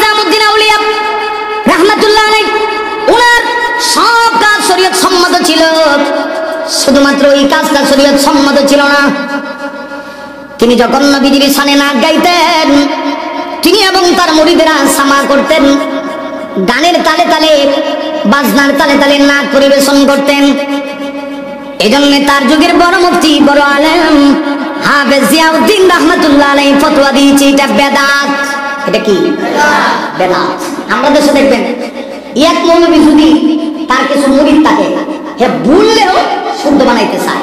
নিজামউদ্দিন আউলিয়া রাহমাতুল্লাহ আলাইহি ওনার সব কাজ শরীয়ত সম্মত ছিল, শুধুমাত্র এই কাজটা শরীয়ত সম্মত ছিল না। তিনি যখন নবীজির শানে নাচ গাইতেন, তিনি এবং তার মুরিদেরা সামা করতেন, গানের তালে তালে বাজনার তালে তালে নাচ পরিবেশন করতেন। এজন্য তার যুগের বড় মুফতি বড় আলেম হাফেজ জিয়াউদ্দিন রাহমাতুল্লাহ আলাইহি ফতোয়া দিয়েছে এটা বেদাত। এটা কি বেদাত? আমরা দেশে দেখবেন এক মৌলবী যদি তার কিছু মুরিদ থাকে, হে ভুললেও শুদ্ধ বানাইতে চায়,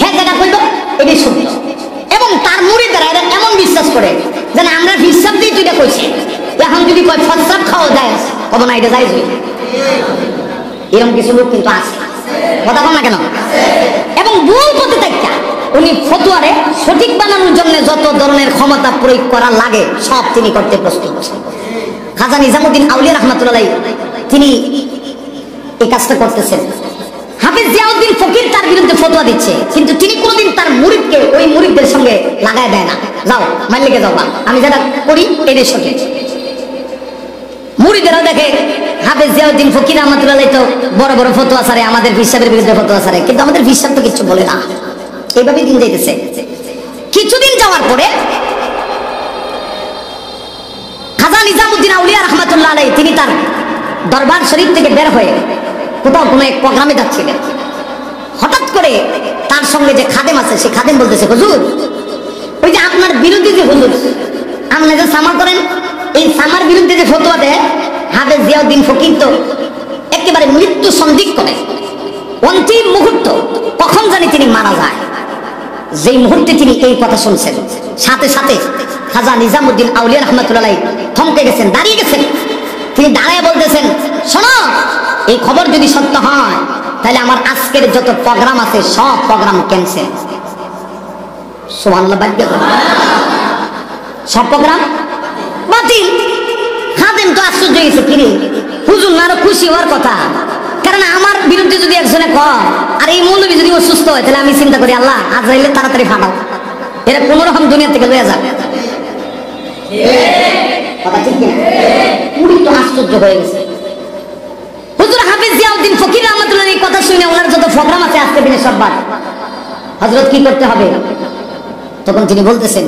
হ্যাঁ যেটা কইব এটাই শুদ্ধ, এবং তার মুরিদেরা এরা এমন বিশ্বাস করে যেন আমরা হিসাব দিয়ে তুই এটা কইছে, এখন যদি কয় ফসসাব খাওয়া যায় কব না এটা যাইজ, এরকম কিছু লোক কিন্তু আছে, কথা বল না কেন? এবং ভুল পথে থাকা উনি ফতোয়ারে সঠিক বানানোর জন্য যত ধরনের ক্ষমতা প্রয়োগ করা লাগে সব তিনি করতে প্রস্তুত। খাজা নিজামউদ্দিন আউলিয়া রাহমাতুল্লাহ আলাইহি তিনি এই কাজটা করতেছেন। হাফেজ জিয়াউদ্দিন ফকির তার বিরুদ্ধে ফতোয়া দিচ্ছে, কিন্তু তিনি কোনোদিন তার মুরিদকে ওই মুরিদদের সঙ্গে লাগায় দেয় না, যাও মাইলেকে যাও, আমি যেটা করি এটাই সঠিক। মুরিদেরা দেখে হাফেজ জিয়াউদ্দিন ফকির রাহমাতুল্লাহ আলাইহি তো বড় বড় ফতোয়া ছাড়ে, আমাদের হিসাবের বিরুদ্ধে ফতোয়া ছাড়ে, কিন্তু আমাদের হিসাব তো কিছু বলে না। এইভাবেই দিন যাইতেছে। কিছুদিন যাওয়ার পরে খাজা নিজামউদ্দিন আউলিয়া রাহমাতুল্লাহ আলাইহি তিনি তার দরবার শরীফ থেকে বের হয়ে কোথাও কোনো এক প্রোগ্রামে যাচ্ছিলেন। হঠাৎ করে তার সঙ্গে যে খাদেম আছে সে খাদেম বলতেছে, হুজুর ওই যে আপনার বিরুদ্ধে যে হুজুর আপনি যে সামা করেন, এই সামার বিরুদ্ধে যে ফতোয়া দেয় হাফেজ জিয়াউদ্দিন ফকির তো একেবারে মৃত্যু সন্দিগ্ধ করে, অন্তিম মুহূর্ত কখন জানি তিনি মারা যায়। যেই মুহূর্তে তিনি এই কথা শুনছেন, সাথে সাথে খাজা নিজামউদ্দিন আউলিয়া রাহমাতুল্লাহ আলাইহি থমকে গেছেন, দাঁড়িয়ে গেছেন। তিনি দাঁড়ায় বলতেছেন, শোনো, এই খবর যদি সত্য হয় তাহলে আমার আজকের যত প্রোগ্রাম আছে সব প্রোগ্রাম ক্যান্সেল। সুবহানাল্লাহ, সব প্রোগ্রাম বাতিল। খাদেম তো আশ্চর্য হয়েছে, কিরে হুজুর না আরো খুশি হওয়ার কথা, কারণ আমার বিরুদ্ধে যদি একজনে কয় আর এই মৌলবী যদি অসুস্থ হয় তাহলে আমি চিন্তা করি আল্লাহ আজরাইলে তাড়াতাড়ি ফাটাও, এরা কোন রকম দুনিয়া থেকে লয়ে যাবে। কথা ঠিক না? পুরি তো আশ্চর্য হয়ে গেছে। হুজুর হাফেজ জিয়াউদ্দিন ফকির রাহমাতুল্লাহ এই কথা শুনে ওনার যত প্রোগ্রাম আছে আজকে দিনে সব বাদ। হযরত কি করতে হবে? তখন তিনি বলতেছেন,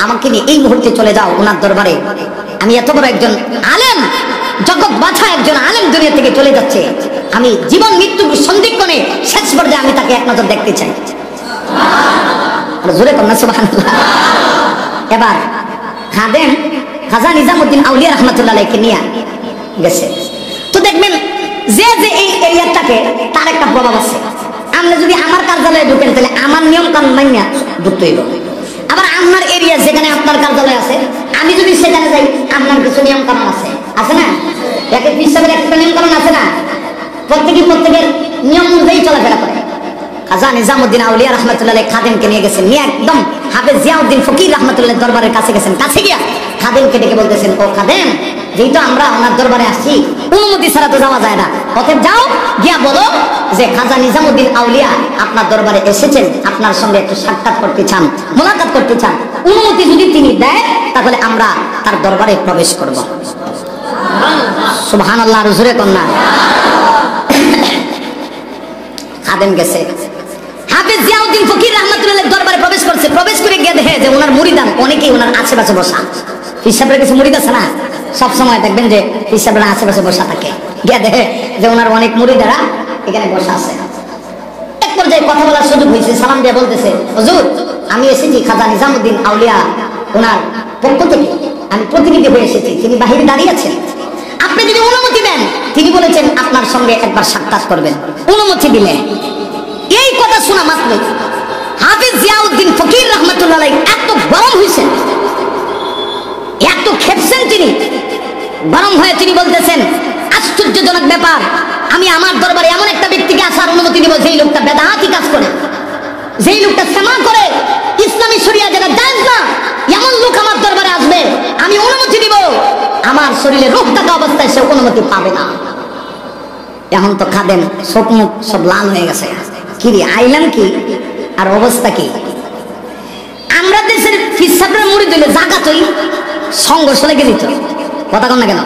আমাকে নিয়ে এই মুহূর্তে চলে যাও ওনার দরবারে, আমি এত বড় একজন আলেম, জগৎ বাছা একজন আলেম দুনিয়া থেকে চলে যাচ্ছে, আমি জীবন মৃত্যু সন্ধিক্ষণে শেষ পর্যায়ে আমি তাকে এক নজর দেখতে চাই। জোরে কন্যা সুবহানাল্লাহ। এবার খাদেম খাজা নিজামউদ্দিন আউলিয়া রাহমাতুল্লাহ আলাইহি নিয়ে গেছে। তো দেখবেন যে যে এই এরিয়াটাকে তার একটা প্রভাব আছে। আপনি যদি আমার কার্যালয়ে ঢুকেন তাহলে আমার নিয়ম কানুন মাইনা ঢুকতে হইব। আবার আপনার এরিয়া যেখানে আপনার কার্যালয় আছে, আমি যদি সেখানে যাই আপনার কিছু নিয়ম কানুন আছে, আছে না? এক এক হিসাবের একটা নিয়ম কানুন আছে না? প্রত্যেকের নিয়ম অনুযায়ী চলাফেরা করে। খাজা নিজামউদ্দিন আউলিয়া রাহমাতুল্লাহ আলাইহি খাদেমকে নিয়ে গেছেন, নিয়ে একদম হাফেজ জিয়াউদ্দিন ফকির রাহমাতুল্লাহ দরবারের কাছে গেছেন। কাছে গিয়া খাদেমকে ডেকে বলতেছেন, ও খাদেম, যেহেতু আমরা ওনার দরবারে আসছি অনুমতি ছাড়া তো যাওয়া যায় না, অতএব যাও গিয়া বলো যে খাজা নিজামউদ্দিন আউলিয়া আপনার দরবারে এসেছেন, আপনার সঙ্গে একটু সাক্ষাৎ করতে চান, মোলাকাত করতে চান, অনুমতি যদি তিনি দেয় তাহলে আমরা তার দরবারে প্রবেশ করব। সুবহানাল্লাহ, আর জোরে কন্যা। খাদেম গেছে, হাফেজ জিয়াউদ্দিন ফকির রাহমাতুল্লাহ দরবারে প্রবেশ করছে। প্রবেশ করে গিয়ে দেখে যে ওনার মুরিদান অনেকেই ওনার আশেপাশে বসা। হিসাবের কিছু মুরিদ আছে না, সব সময় দেখবেন যে হিসাবের আশেপাশে বসা থাকে। গিয়ে দেখে যে ওনার অনেক মুরিদেরা এখানে বসা আছে। এক পর্যায়ে কথা বলার সুযোগ হয়েছে, সালাম দিয়ে বলতেছে, হুজুর আমি এসেছি খাজা নিজামউদ্দিন আউলিয়া ওনার পক্ষ থেকে, আমি প্রতিনিধি হয়ে এসেছি, তিনি বাহিরে দাঁড়িয়ে আছেন, আপনি যদি অনুমতি দেন, তিনি বলেছেন আপনার সঙ্গে একবার সাক্ষাৎ করবেন, অনুমতি দিলে। এই কথা শোনা মাত্র হাফেজ জিয়াউদ্দিন ফকির রাহমাতুল্লাহ আলাইহি এত গরম হয়েছেন, এত খেপছেন তিনি। গরম হয়ে তিনি বলতেছেন, আশ্চর্যজনক ব্যাপার, আমি আমার দরবারে এমন একটা ব্যক্তিকে আসার অনুমতি দিব যেই লোকটা বেদাতি কাজ করে, যেই লোকটা সেমা করে, ইসলামী শরিয়া যেটা জায়েজ না, এমন লোক আমার দরবারে আসবে, আমি অনুমতি দিব, আমার শরীরে রোগ থাকা অবস্থায় সে অনুমতি পাবে না। এখন তো খাদেম চোখ মুখ সব লাল হয়ে গেছে, কি রে আইলাম কি আর অবস্থা কি। আমরা দেশের ফিসাবরা মুড়ি দিলে জাগাতই সংঘর্ষ লেগে দিত, কথা কন না কেন?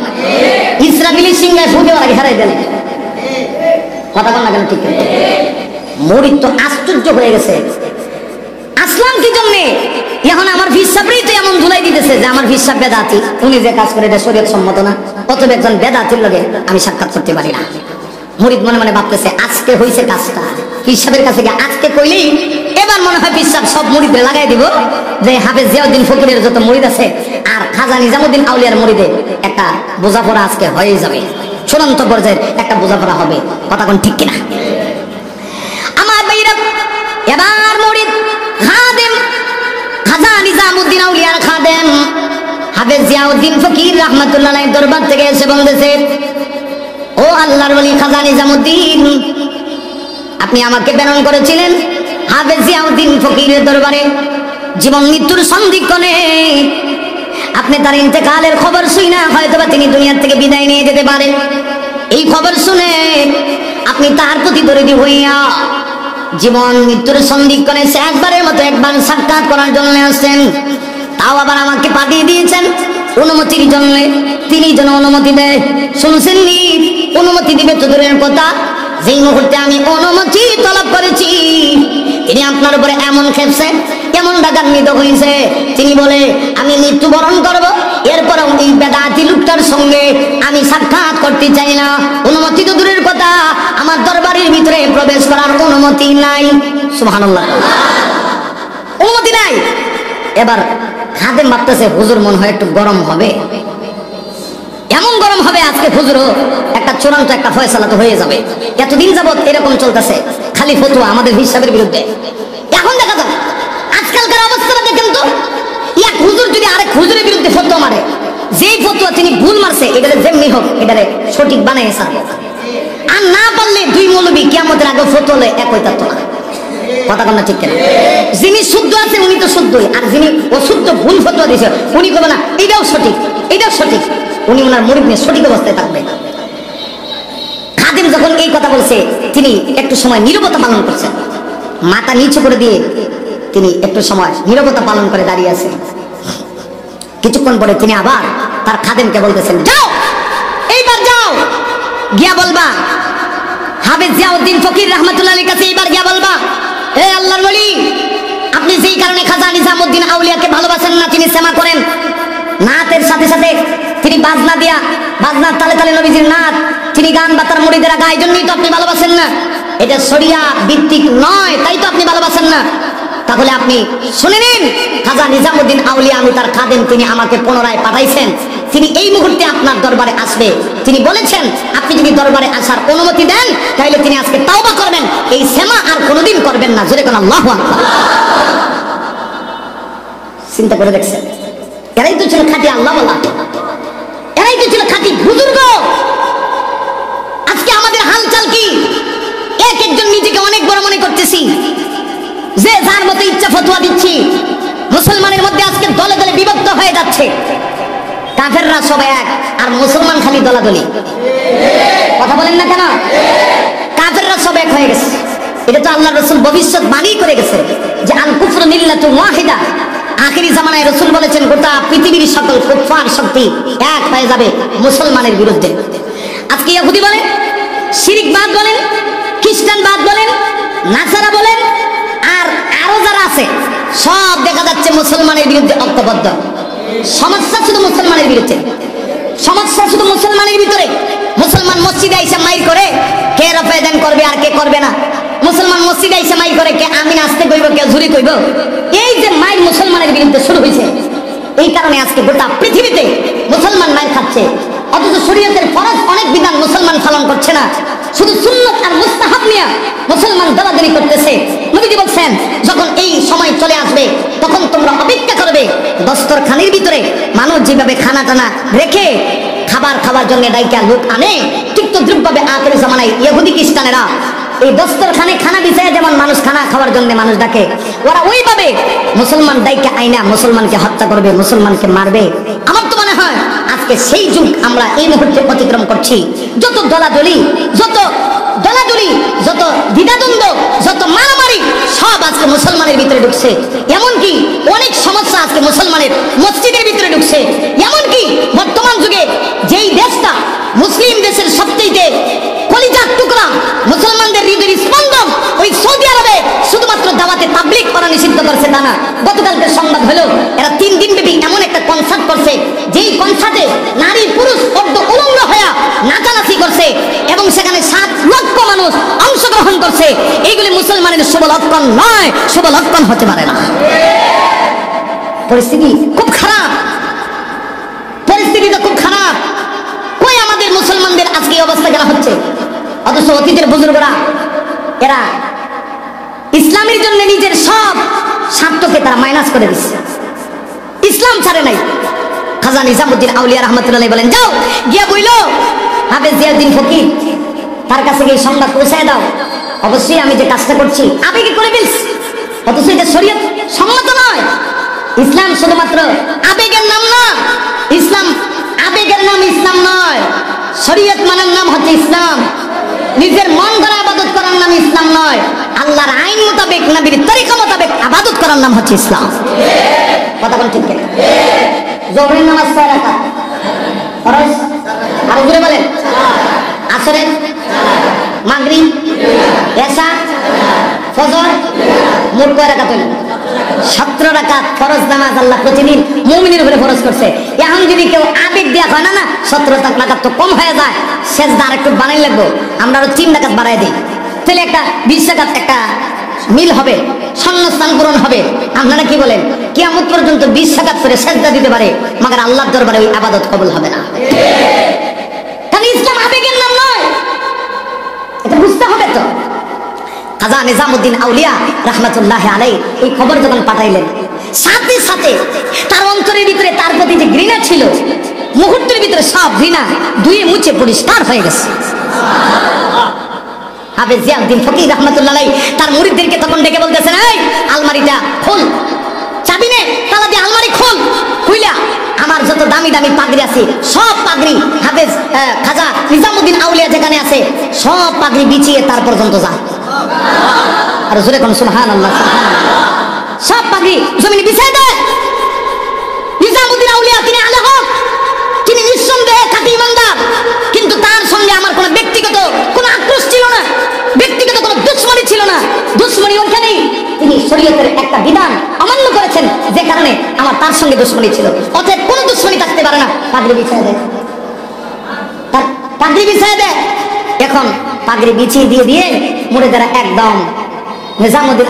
ইসরাফিলের সিংহায় ফু দেওয়ার আগে হারাই দিলেন, কথা কন না কেন? ঠিক মুরিদ তো আশ্চর্য হয়ে গেছে, আসলাম কি জন্যে? এখন আমার ফিসাবরেই তো এমন ধুলাই দিতেছে যে আমার ফিসাব বেদাতি, উনি যে কাজ করে এটা শরীয়ত সম্মত না, অতএব একজন বেদাতির লগে আমি সাক্ষাৎ করতে পারি না। মুরিদ মনে মনে ভাবতেছে আজকে হইছে কাজটা, ফিসাবের কাছে গিয়ে আজকে কইলেই এবার মনে হয় ফিসাব সব মুরিদে লাগাই দিব, যে হাফেজ জিয়াউদ্দিন ফকিরের যত মুরিদ আছে আর খাজা নিজামুদ্দিন আউলিয়ার মুরিদে একটা বোঝাপড়া আজকে হয়ে যাবে, চূড়ান্ত পর্যায়ের একটা বোঝাপড়া হবে। কথা কোন ঠিক কিনা? আমার ভাইরা, এবার মুরিদ খাদেম খাজা নিজামুদ্দিন আউলিয়ার খাদেম হাফেজ জিয়াউদ্দিন ফকির রাহমাতুল্লাহ আলাইহির দরবার থেকে এসে বলতেছে, ও আল্লাহর ওলি খাজা নিজামুদ্দিন, আপনি আমাকে প্রেরণ করেছিলেন হাফেজ জিয়াউদ্দিন ফকিরের দরবারে জীবন মৃত্যুর সন্ধিক্ষণে আপনি তার ইন্তেকালের খবর শুনে হয়তোবা তিনি দুনিয়া থেকে বিদায় নিয়ে যেতে পারেন। এই খবর শুনে আপনি তার প্রতি দরদি হইয়া জীবন মৃত্যুর সন্ধিক্ষণে শেষবারের মতো একবার সাক্ষাৎ করার জন্য আসছেন, তাও আবার আমাকে পাঠিয়ে দিয়েছেন অনুমতির জন্য। তিনি যেন অনুমতি দেয়, শুনছেন নি? অনুমতি দিবে তো দূরের কথা, যেই মুহূর্তে আমি অনুমতি তলব করেছি তিনি আপনার উপরে এমন খেপছে, এমন রাগান্বিত হয়েছে, তিনি বলে আমি মৃত্যুবরণ করব, এরপরও এই বেদাতি লোকটার সঙ্গে আমি সাক্ষাৎ করতে চাই না। অনুমতি তো দূরের কথা, আমার দরবারের ভিতরে প্রবেশ করার অনুমতি নাই। সুবহানাল্লাহ, অনুমতি নাই। এবার খাদেম ভাবতেছে হুজুর মনে হয় একটু গরম হবে, এমন গরম হবে আজকে হুজুরও একটা চূড়ান্ত একটা ফয়সালা তো হয়ে যাবে। এতদিন যাবত এরকম চলতেছে, খালি ফতোয়া আমাদের হিসাবের বিরুদ্ধে। এখন দেখা যাক আজকালকার অবস্থাটা দেখেন তো, এক হুজুর যদি আরেক হুজুরের বিরুদ্ধে ফতোয়া মারে, যেই ফতোয়া তিনি ভুল মারছে এটারে যেমনি হোক এটারে সঠিক বানায় ছাড়বে, আর না পারলে দুই মৌলবী কিয়ামতের আগে ফতোয়া এক হইতে পারতো না। কথা কন না ঠিক কেন? যিনি শুদ্ধ আছে উনি তো শুদ্ধই, আর যিনি অশুদ্ধ ভুল ফতোয়া দিয়েছে উনি বলবে না এটাও সঠিক, এটাও সঠিক, উনি ওনার মুরিদ নিয়ে সঠিক অবস্থায় থাকবে। খাদেম যখন এই কথা বলছে তিনি একটু সময় নীরবতা পালন করছেন, মাথা নিচু করে দিয়ে তিনি একটু সময় নীরবতা পালন করে দাঁড়িয়ে আছেন। কিছুক্ষণ পরে তিনি আবার তার খাদেমকে বলতেছেন, যাও এইবার যাও, গিয়া বলবা হাফেজ জিয়াউদ্দিন ফকির রাহমাতুল্লাহ আলাইহির কাছে, এইবার গিয়া বলবা হে আল্লাহর ওলি, আপনি যেই কারণে খাজা নিজামুদ্দিন আউলিয়াকে ভালোবাসেন না, তিনি সেমা করেন, নাতের সাথে সাথে তিনি বাজনা দিয়া, বাজনার তালে তালে নবীজির নাত, তিনি গান বাতার মুরিদেরা গায়, এই জন্যই তো আপনি ভালোবাসেন না। এটা শরিয়া ভিত্তিক নয়, তাই তো আপনি ভালোবাসেন না। তাহলে আপনি শুনে নিন, খাজা নিজামুদ্দিন আউলিয়া আমি তার খাদেম, তিনি আমাকে পুনরায় পাঠাইছেন, তিনি এই মুহূর্তে আপনার দরবারে আসবে। তিনি বলেছেন আপনি যদি দরবারে আসার অনুমতি দেন তাহলে তিনি আজকে তাওবা করবেন, এই সেমা আর কোনোদিন করবেন না। জোরে কোন আল্লাহু আকবার। চিন্তা করে দেখছেন, এরাই তো ছিল খাঁটি আল্লাহ বলা, এরাই তো ছিল খাঁটি বুজুর্গ। আজকে আমাদের হালচাল কি? এক একজন নিজেকে অনেক বড় মনে করতেছি, যে যার মতো ইচ্ছা ফতোয়া দিচ্ছি। মুসলমানের মধ্যে আজকে দলে দলে বিভক্ত হয়ে যাচ্ছে, কাফেররা সবাই এক আর মুসলমান খালি দলাদলি। কথা বলেন না কেন? কাফেররা সব এক হয়ে গেছে। এটা তো আল্লাহর রাসূল ভবিষ্যৎবাণী করে গেছে যে আল কুফরু মিল্লাতুন ওয়াহিদা, আখিরি জামানায় রাসূল বলেছেন গোটা পৃথিবীর সকল কুফফার শক্তি এক হয়ে যাবে মুসলমানের বিরুদ্ধে। আজকে ইহুদি বলেন, শিরকবাদ বলেন, খ্রিস্টানবাদ বলেন, নাসারা বলেন, আর আরো যারা আছে সব দেখা যাচ্ছে মুসলমানের বিরুদ্ধে ঐক্যবদ্ধ। সমস্যা শুধু মুসলমানের বিরুদ্ধে, সমস্যা শুধু মুসলমানের ভিতরে। মুসলমান মসজিদে আইসা মাইর করে, কে রফে দেন করবে আর কে করবে না। মুসলমান মসজিদে আইসা মাইর করে, কে আমিন আসতে কইব, কে ঝুরি কইব। এই যে মাইর মুসলমানের বিরুদ্ধে শুরু হয়েছে, এই কারণে আজকে গোটা পৃথিবীতে মুসলমান মাইর খাচ্ছে, অথচ শরীয়তের ফরজ অনেক বিধান মুসলমান পালন করছে না, শুধু সুন্নাত আর মুস্তাহাব নিয়ে মুসলমান দলাদলি করতেছে। নবীজি বলছেন যখন এই সময় চলে আসবে তখন তোমরা অপেক্ষা করবে, দস্তরখানির ভিতরে মানুষ যেভাবে খানা টানা রেখে খাবার খাওয়ার জন্য ডাইকা লোক আনে, ঠিক তো দ্রুপভাবে আখেরি জামানায় ইহুদি খ্রিস্টানেরা এই দস্তরখানে খানা বিছায় যেমন মানুষ খানা খাওয়ার জন্য মানুষ ডাকে, ওরা ওইভাবে মুসলমান ডাইকা আইনা মুসলমানকে হত্যা করবে, মুসলমানকে মারবে। আমার তো মনে হয় আজকে সেই যুগ আমরা এই মুহূর্তে অতিক্রম করছি। যত দলাদলি, যত দ্বিধাদ্বন্দ্ব, যত মারামারি সব আজকে মুসলমানের ভিতরে ঢুকছে। এমনকি অনেক সমস্যা আজকে মুসলমানের মসজিদের ভিতরে ঢুকছে। এমনকি বর্তমান যুগে তাবলীগ করা নিষিদ্ধ করছে তা না। গতকালকে সংবাদ হলো এরা 3 দিন ব্যাপী এমন একটা কনসার্ট করছে, যেই কনসার্টে নারী পুরুষ অর্ধ উলঙ্গ হয়ে নাচানাচি করছে এবং সেখানে 7 লক্ষ মানুষ অংশগ্রহণ করছে। এইগুলি মুসলমানের শুভ লক্ষণ নয়, শুভ লক্ষণ হতে পারে না। পরিস্থিতি খুব খারাপ, পরিস্থিতিটা খুব খারাপ। কই আমাদের মুসলমানদের আজকে এই অবস্থা কেন হচ্ছে? অথচ অতীতের বুজুর্গরা এরা ইসলামের জন্য নিজের সব স্বার্থকে তারা মাইনাস করে দিচ্ছে, ইসলাম ছাড়ে নাই। খাজা নিজামুদ্দিন আউলিয়া রহমতুল্লাহ বলেন, যাও গিয়া বইলো হাফেজ জিয়াউদ্দিন ফকির, তার কাছে গিয়ে সংবাদ পৌঁছায় দাও, অবশ্যই আমি যে কাজটা করছি আবেগে করে ফেলছি, অথচ এটা শরীয়ত সম্মত নয়। ইসলাম শুধুমাত্র আবেগের নাম না, ইসলাম আবেগের নাম ইসলাম নয়, শরীয়ত মানার নাম হচ্ছে ইসলাম। নিজের মন গড়া ইবাদত করার নাম ইসলাম নয়, আল্লাহর আইন মোতাবেক নবীর তরিকা মোতাবেক ইবাদত করার নাম হচ্ছে ইসলাম। কথা বল ঠিক কিনা? জোহরের নামাজ কয় রাকাত? ফরজ? আর জোরে বলেন। আসরের? মাগরিব? এশা? ফজর? মোট কয় রাকাত হইল? 17 রাকাত ফরজ নামাজ আল্লাহ প্রতিদিন মুমিনের উপরে ফরজ করছে। এখন যদি কেউ আবেগ দিয়া হয় না না 17 রাকাত তো কম হয়ে যায়, সেজদা আরেকটু বানাই লাগবো, আমরা আরো 3 রাকাত বাড়াই দিই, তাহলে একটা 20 রাকাত একটা মিল হবে, শূন্যস্থান পূরণ হবে। আপনারা কি বলেন? কিয়ামত পর্যন্ত 20 রাকাত করে সেজদা দিতে পারে, মাগার আল্লাহর দরবারে ওই ইবাদত কবুল হবে না। তাহলে ইসলাম আবেগের নাম নয়, এটা বুঝতে হবে তো। খাজা নিজামুদ্দিন আউলিয়া রাহমাতুল্লাহি আলাইহি এই খবর যখন পাঠাইলেন, সাথে সাথে তার অন্তরের ভিতরে তার প্রতি যে ঘৃণা ছিল, মুহূর্তের ভিতরে সব ঘৃণা ধুয়ে মুছে পরিষ্কার হয়ে গেছে। হাফেজ জিয়াউদ্দিন ফকির রাহমাতুল্লাহি আলাইহি তার মুরিদদেরকে তখন ডেকে বলতেছেন, এই আলমারিটা খোল, চাবি নে, তালা দিয়ে আলমারি খোল, খুইলা আমার যত দামি দামি পাগড়ি আছে সব পাগড়ি হাফেজ খাজা নিজামুদ্দিন আউলিয়া যেখানে আছে সব পাগড়ি বিছিয়ে তার পর্যন্ত যা। আর জোরে কোন সুবহানাল্লাহ। সব পাগড়ি জমিনে বিছায় দেয়। নিজামুদ্দিন আউলিয়া তিনি আলে হক, তিনি নিঃসন্দেহে খাঁটি ইমানদার, কিন্তু তার সঙ্গে আমার কোনো ব্যক্তিগত কোনো আক্রোশ ছিল না, ব্যক্তিগত কোনো দুশ্মনী ছিল না। দুশ্মনী ওখানেই তিনি শরীয়তের একটা বিধান অমান্য করেছেন, যে কারণে আমার তার সঙ্গে দুশ্মনী ছিল। অতএব কোনো দুশ্মনী থাকতে পারে না। পাগড়ি বিছায় দেয়, তার পাগড়ি বিছায় দেয়। এখন পাগড়ি বিছিয়ে দিয়ে দিয়ে মুরিদেরা একদম নিজামুদ্দিন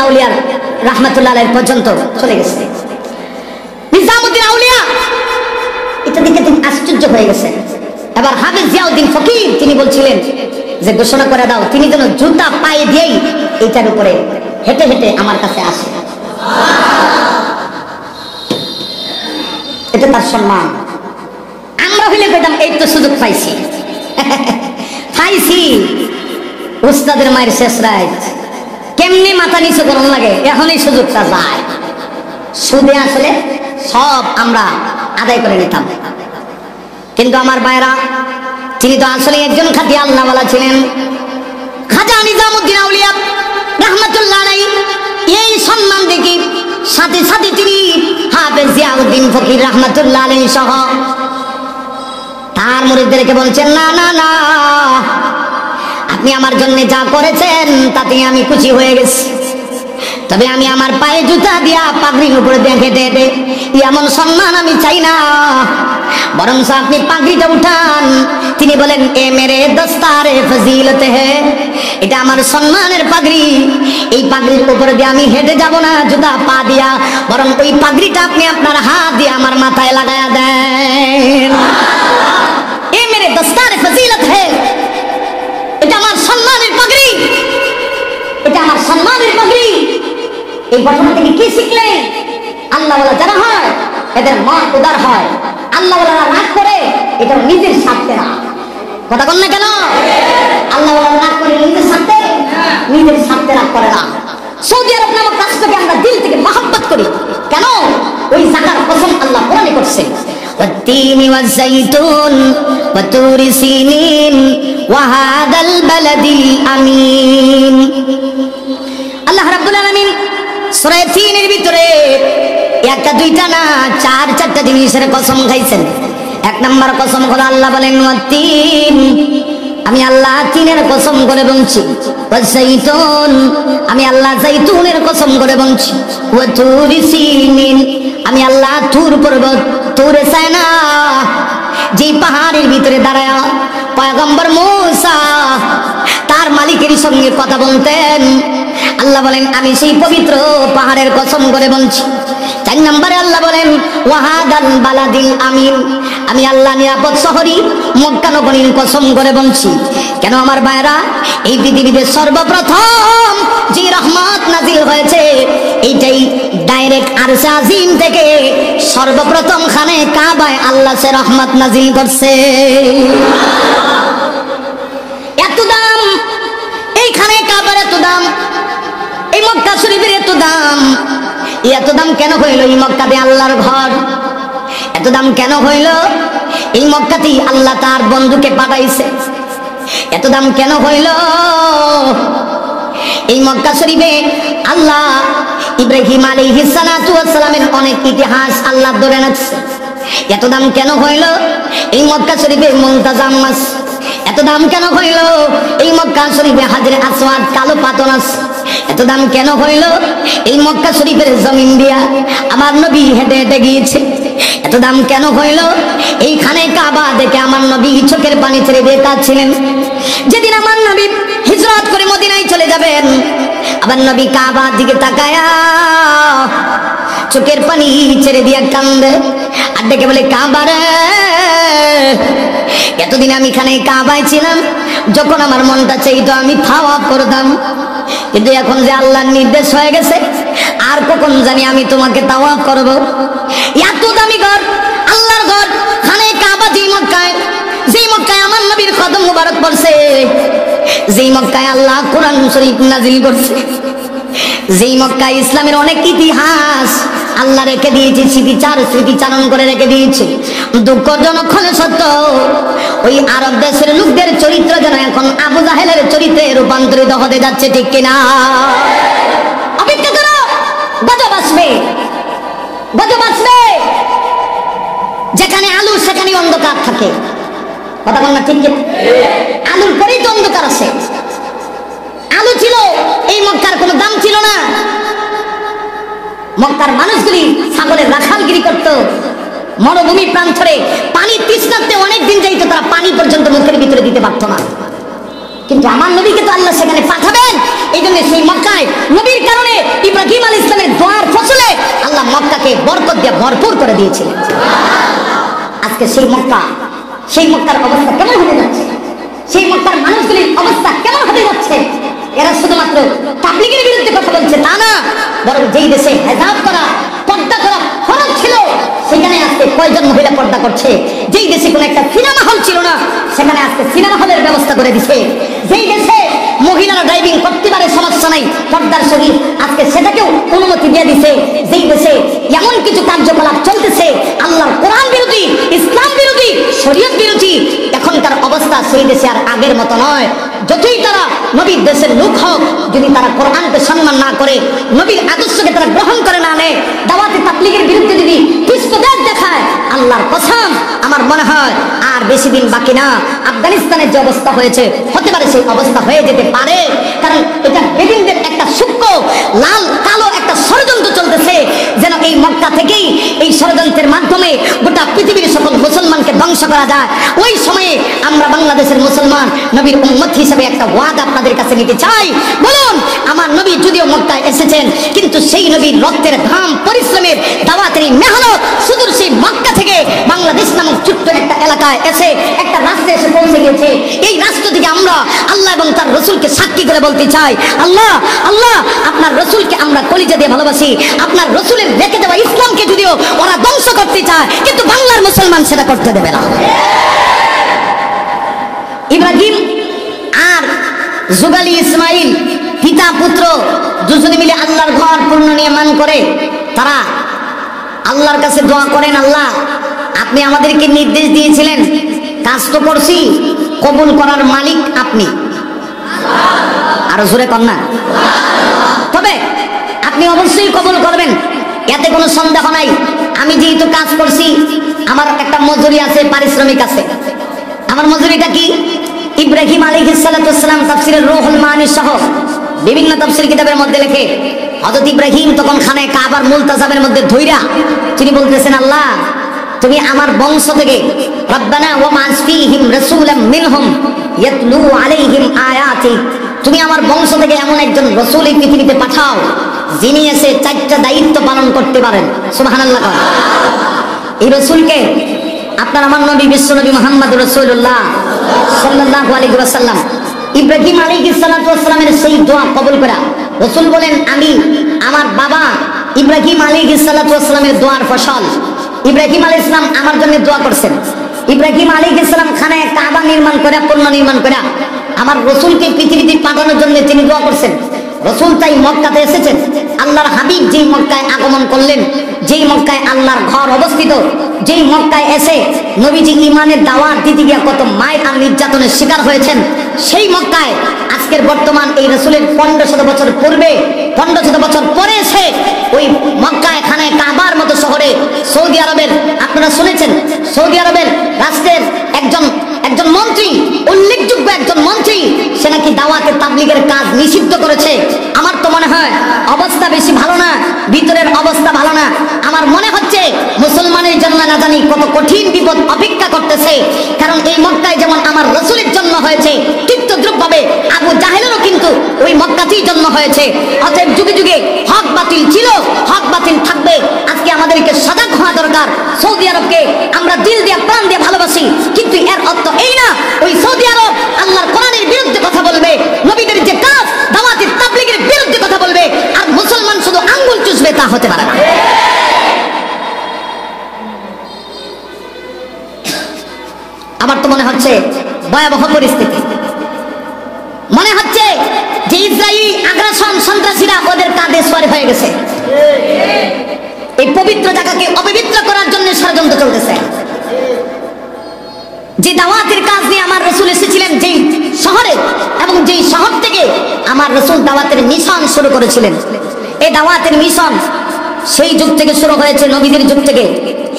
আউলিয়ার রাহমাতুল্লাহ আলাইহি পর্যন্ত চলে গেছে। নিজামুদ্দিন আউলিয়া এটা দেখে তিনি আশ্চর্য হয়ে গেছেন। এবার হাফেজ জিয়াউদ্দিন ফকির তিনি বলছিলেন যে ঘোষণা করে দাও তিনি যেন জুতা পায়ে দিয়েই এইটার উপরে হেঁটে হেঁটে আমার কাছে আসে, এটা তার সম্মান। আমরা হইলে পেতাম এই তো সুযোগ পাইছি পাইছি, উস্তাদের মায়ের শেষ রাত কেমনি মাথা নিচু করুন লাগে, এখন এই সুযোগটা যায়। সুদে আসলে সব আমরা আদায় করে নিতাম, কিন্তু আমার ভাইরা তিনি তো আসলে একজন খাঁটি আল্লাহওয়ালা ছিলেন। খাজা নিজামুদ্দিন আউলিয়া রাহমাতুল্লাহ আলাইহি এই সম্মান দেখি সাথে সাথে তিনি হাফেজ জিয়াউদ্দিন ফকির রাহমাতুল্লাহ আলাইহি সহ তার মুরিদদেরকে বলছেন, না না না, আপনি আমার জন্য যা করেছেন তাতে আমি খুশি হয়ে গেছি, তবে আমি আমার পায়ে জুতা দিয়া পাগড়ির উপরে দেখে দেবে এমন সম্মান আমি চাই না, বরং আপনি পাগড়িটা উঠান। তিনি বলেন, এ মেরে দস্তারে ফজিলত হে, এটা আমার সম্মানের পাগড়ি, এই পাগড়ির উপরে দিয়ে আমি হেঁটে যাব না জুতা পা দিয়া, বরং ওই পাগড়িটা আপনি আপনার হাত দিয়ে আমার মাথায় লাগায়া দেন। এ মেরে দস্তারে ফজিলত হে, এটা আমার সম্মানের পাগড়ি, এটা আমার সম্মানের পাগড়ি। এই ঘটনা থেকে কি শিখলেন? আল্লাহওয়ালা যারা হয় এদের মন উদার হয়, আল্লাহওয়ালারা রাগ করে এটা নিজের স্বার্থে না। কথা বল না কেন? আল্লাহওয়ালারা রাগ করে নিজের স্বার্থে, নিজের স্বার্থে রাগ করে না। সৌদি আরব নামক রাষ্ট্রকে আমরা দিল থেকে মহব্বত করি কেন? ওই জায়গার কসম আল্লাহ কোরআনে করছে, والتين والزيتون وطور سينين وهذا البلد الأمين। আল্লাহ রাব্বুল আলামিন সূরা তিনের ভিতরে একটা দুইটা না চার চারটা জিনিসের কসম খাইছেন। এক নম্বর কসম হলো আল্লাহ বলেন ওয়াতিন, আমি আল্লাহ তিনের কসম করে বলছি, ওয়াসাইতুন, আমি আল্লাহ জাইতুনের কসম করে বলছি, ওয়া তুরি সিনিন, আমি আল্লাহ তুর পর্বত, তুরে সাইনা, যে পাহাড়ের ভিতরে দাঁড়ায়া পয়গম্বর মূসা তার মালিকের সঙ্গে কথা বলতেন, আল্লাহ বলেন আমি সেই পবিত্র পাহাড়ের কসম করে বলছি। 4 নম্বরে আল্লাহ বলেন ওয়াহাদাল বালাদিল আমিন, আমি আল্লাহ নিরাপদ শহরী মক্কা নগরীর কসম করে বলছি। কেন আমার ভাইরা, এই পৃথিবীতে সর্বপ্রথম যে রহমত নাজিল হয়েছে এইটাই ডাইরেক্ট আরশে আজিম থেকে সর্বপ্রথম খানে কাবায় আল্লাহ সে রহমত নাজিল করছে। এত দাম এইখানে কাবার, এত দাম এই মক্কা শরীফের, এত দাম। এত দাম কেন হইল? এই মক্কাতে আল্লাহর ঘর। এত দাম কেন হইল? এই মক্কাতেই আল্লাহ তার বন্ধুকে পাঠাইছে। এত দাম কেন হইল? এই মক্কা শরীফে আল্লাহ ইব্রাহিম আলাইহিস সালাতু ওয়াস সালামের অনেক ইতিহাস আল্লাহ ধরে রাখছে। এত দাম কেন হইল? এই মক্কা শরীফে মুনতাজাম মাস। এত দাম কেন হইল? এই মক্কা শরীফে হাজরে আসওয়াদ কালো পাথর আছে। এত দাম কেন হইল? এই মক্কা শরীফের জমিন দিয়া আমার নবী হেঁটে হেঁটে গিয়েছে। এত দাম কেন হইল? এইখানে কাবা দেখে আমার নবী চোখের পানি ছেড়ে দিয়ে কাঁদছিলেন। যেদিন আমার নবী হিজরত করে মদিনায় চলে যাবেন, আমার নবী কাবার দিকে তাকায়া চোখের পানি ছেড়ে দিয়ে কান্দে আর ডেকে বলে, কাবারে, এতদিন আমি এখানে কাবায় ছিলাম, যখন আমার মনটা চাইতো আমি তাওয়াফ করতাম, কিন্তু এখন যে আল্লাহর নির্দেশ হয়ে গেছে আর কখন জানি আমি তোমাকে তাওয়াফ করব। এত দামি ঘর, আল্লাহর ঘর, খানে কাবা, যেই মক্কায় আমার নবীর কদম মুবারক পড়ছে, যেই মক্কায় আল্লাহ কোরআন শরীফ নাজিল করছে, যেই মক্কায় ইসলামের অনেক ইতিহাস আল্লাহ রেখে দিয়েছে, স্মৃতিচারণ করে রেখে দিয়েছে। দুঃখজনক হলে সত্য, ওই আরব দেশের লোকদের চরিত্র যেন এখন আবু জাহেলের চরিত্রে রূপান্তরিত হতে যাচ্ছে, ঠিক কিনা? অপেক্ষা করো, গজব আসবে, গজব আসবে। যেখানে আলু সেখানে অন্ধকার থাকে, কথা বল না, ঠিক কিনা? আলুর পরেই তো অন্ধকার আছে। আলু ছিল, এই মক্কার কোনো দাম ছিল না। মক্কার মানুষগুলি ছাগলের রাখালগিরি করত, মরুভূমি প্রান্তরে পানি তৃষ্ণার্তে অনেকদিন যাইত, তারা পানি পর্যন্ত মুখের ভিতরে দিতে পারত না। কিন্তু আমার নবীকে তো আল্লাহ সেখানে পাঠাবেন, এই জন্য সেই মক্কায় নবীর কারণে ইব্রাহিম আলাইহিস সালামের দোয়ার ফসলে আল্লাহ মক্কাকে বরকত দিয়ে ভরপুর করে দিয়েছিলেন। আজকে সেই মক্কার অবস্থা কেমন হতে যাচ্ছে? সেই মক্কার মানুষগুলির অবস্থা কেমন হতে যাচ্ছে? এরা শুধুমাত্র তাবলীগের বিরুদ্ধে কথা বলছে তা না, বরং যেই দেশে হেজাব করা, পর্দা করা ফরজ ছিল, সেখানে আজকে কয়জন মহিলা পর্দা করছে। যেই দেশে কোনো একটা সিনেমা হল ছিল না, সেখানে আজকে সিনেমা হলের ব্যবস্থা করে দিছে। যেই দেশে মহিলারা ড্রাইভিং করতে পারে, সমস্যা নাই, পর্দার সহিত, আজকে সেটাকেও অনুমতি দিয়ে দিছে। যেই দেশে এমন কিছু কার্যকলাপ চলতেছে আল্লাহর কোরআন বিরোধী, ইসলাম বিরোধী, শরীয়ত বিরোধী, এখনকার অবস্থা সেই দেশে আর আগের মতো নয়। যতই তারা নবীর দেশের লোক হোক, যদি তারা কোরআনকে সম্মান না করে, নবীর আদর্শকে তারা গ্রহণ করে না নেয়, দাওয়াতে তাবলীগের বিরুদ্ধে যদি পৃষ্ঠদেশ দেখায়, আল্লাহর কসম আমার মনে হয় আর বেশি দিন বাকি না। আফগানিস্তানের যে অবস্থা হয়েছে, হতে পারে সেই অবস্থা হয়ে যেতে পারে, কারণ এটা বেদিনদের একটা সূক্ষ্ম লাল কালো একটা ষড়যন্ত্র চলতেছে, যেন এই মক্কা থেকেই এই ষড়যন্ত্রের মাধ্যমে গোটা পৃথিবীর সকল মুসলমানকে ধ্বংস করা যায়। ওই সময়ে আমরা বাংলাদেশের মুসলমান নবীর উম্মত হিসেবে একটা ওয়াদা আপনাদের কাছে নিতে চাই। বলুন, আমার নবী যদিও মক্কায় এসেছেন, কিন্তু সেই নবীর রক্তের ঘাম, পরিশ্রমের, দাওয়াতের মেহনত সুদূর সেই মক্কা থেকে বাংলাদেশ নামক ছোট্ট একটা এলাকায় এসে একটা রাষ্ট্রে এসে পৌঁছে গেছে। এই রাষ্ট্র থেকে আমরা আল্লাহ এবং তার রসুলকে সাক্ষী করে বলতে চাই, আল্লাহ আল্লাহ আপনার রসুলকে আমরা কলিজা দিয়ে ভালোবাসি। আপনার রসুলের রেখে দেওয়া ইসলামকে যদিও ওরা ধ্বংস করতে চায়, কিন্তু বাংলার মুসলমান সেটা করতে দেবে না। ইব্রাহিম আর জুবালি ইসমাইল পিতা পুত্র দুজনে মিলে আল্লাহর ঘর পূর্ণ নির্মাণ করে তারা আল্লাহর কাছে দোয়া করেন, আল্লাহ আপনি আমাদেরকে নির্দেশ দিয়েছিলেন, কাজ তো করছি, কবুল করার মালিক আপনি। আরো জোরে কর না। তবে আপনি অবশ্যই কবুল করবেন, এতে কোনো সন্দেহ নাই। আমি যেহেতু কাজ করছি, আমার একটা মজুরি আছে, পারিশ্রমিক আছে। আমার মজুরিটা কি? ইব্রাহিম আলাইহিস সালাতু ওয়াস সালাম তাফসীরের রূহুল মানি সহ বিভিন্ন তাফসীর কিতাবের মধ্যে লেখে হযরত ইব্রাহিম তখন খানায় কাবার মুলতাজামের মধ্যে ধইরা তিনি বলতেছেন, আল্লাহ তুমি আমার বংশ থেকে রব্বানা ওয়া মা'আস ফীহিম রাসূলাম মিনহুম ইয়াতলু আলাইহিম আয়াতি, তুমি আমার বংশ থেকে এমন একজন রাসূল এই পৃথিবীতে পাঠাও যিনি এসে চারটা দায়িত্ব পালন করতে পারেন। সুবহানাল্লাহ। এই রাসূলকে আপনার আমার নবী বিশ্বনবী মুহাম্মদুর রাসূলুল্লাহ সাল্লাল্লাহু আলাইহি ওয়াসাল্লাম ইব্রাহিম আলাইহিস সালাতু ওয়াস সালামের সেই দোয়া কবুল করা। রাসূল বলেন, আমি আমার বাবা ইব্রাহিম আলাইহিস সালাতু ওয়াস সালামের দোয়ার ফসল। ইব্রাহিম আলাইহিস সালাম আমার জন্য দোয়া করছেন। ইব্রাহিম আলাইহিস সালাম খানায় কাবা নির্মাণ করে, পুণ্য নির্মাণ করে আমার রাসূলকে পৃথিবীতে পাঠানোর জন্য তিনি দোয়া করছেন। রাসূল তাই মক্কাতে এসেছেন। আল্লাহর হাবিব যেই মক্কায় আগমন করলেন, যেই মক্কায় আল্লাহর ঘর অবস্থিত, যেই মক্কায় এসে নবীজি ঈমানের দাওয়াত দিতে গিয়ে কত মায়ের আর নির্যাতনের শিকার হয়েছেন, সেই মক্কায় আজকের বর্তমান এই রাসূলের 1500 বছর পূর্বে 1500 বছর পরে এসে ওই মক্কায় খানায় কাবার মতো শহরে সৌদি আরবের, আপনারা শুনেছেন সৌদি আরবের রাষ্ট্রের একজন মন্ত্রী, উল্লেখযোগ্য একজন মন্ত্রী, সে নাকি দাওয়াতে তাবলীগের কাজ নিষিদ্ধ করেছে। আমার তো মনে হয় অবস্থা বেশি ভালো না, ভিতরের অবস্থা ভালো না। আমার মনে হচ্ছে মুসলমানের জন্য না জানি কত কঠিন বিপদ অপেক্ষা করতেছে। কারণ এই মক্কায় যেমন আমার রাসূলের জন্ম হয়েছে, ঠিক তদ্রূপভাবে আবু জাহেলেরও কিন্তু ওই মক্কাতেই জন্ম হয়েছে। অতএব যুগে যুগে হক বাতিল ছিল, হক বাতিল থাকবে। আজকে আমাদেরকে সজাগ হওয়া দরকার। সৌদি আরবকে আমরা দিল দিয়ে প্রাণ দিয়ে ভালোবাসি, কিন্তু এর অর্থ এই না ওই সৌদি আরব আল্লাহর কোরআনের বিরুদ্ধে কথা বলবে, নবীদের যে কাজ দাওয়াতের তাবলীগের বিরুদ্ধে কথা বলবে, আর মুসলমান শুধু আঙ্গুল চুষবে, তা হতে পারে না। আমার তো মনে হচ্ছে ভয়াবহ পরিস্থিতি। মনে হচ্ছে যে ইসরায়েলি আগ্রাসন সন্ত্রাসীরা ওদের কাঁধে সওয়ার হয়ে গেছে। এই পবিত্র জায়গাকে অপবিত্র করার জন্য ষড়যন্ত্র চলতেছে। যে দাওয়াতের কাজ নিয়ে আমার রাসূল এসেছিলেন যেই শহরে, এবং যেই শহর থেকে আমার রাসূল দাওয়াতের মিশন শুরু করেছিলেন, এই দাওয়াতের মিশন সেই যুগ থেকে শুরু হয়েছে, নবীদের যুগ থেকে।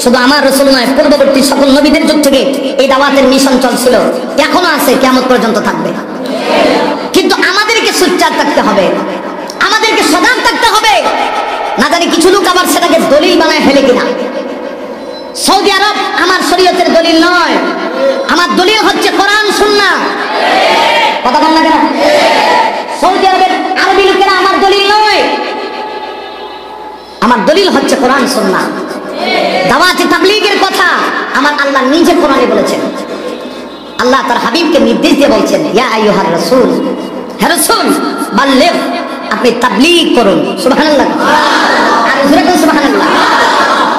শুধু আমার রাসূল নয়, পূর্ববর্তী সকল নবীদের যুগ থেকে এই দাওয়াতের মিশন চলছিল, এখনো আছে, কিয়ামত পর্যন্ত থাকবে। কিন্তু আমাদেরকে সোচ্চার থাকতে হবে, আমাদেরকে সজাগ থাকতে হবে। না জানি কিছু লোক আবার সেটাকে দলিল বানায় ফেলে কিনা। সৌদি আরব আমার শরীয়তের দলিল নয়, আমার দলিল হচ্ছে কোরআন সুন্নাহ। কথা বল না কেন? সৌদি আরবের আরবি লোকেরা আমার দলিল নয়, আমার দলিল হচ্ছে কোরআন সুন্নাহ। দাওয়াতে তাবলীগের কথা আমার আল্লাহ নিজে কোরআনে বলেছেন। আল্লাহ তার হাবিবকে নির্দেশ দিয়ে বলছেন, ইয়া আইয়ুহার রাসূল, হে রাসূল বাল্লিগ, আপনি তাবলীগ করুন। সুবহানাল্লাহ। আর জোরে বলুন সুবহানাল্লাহ।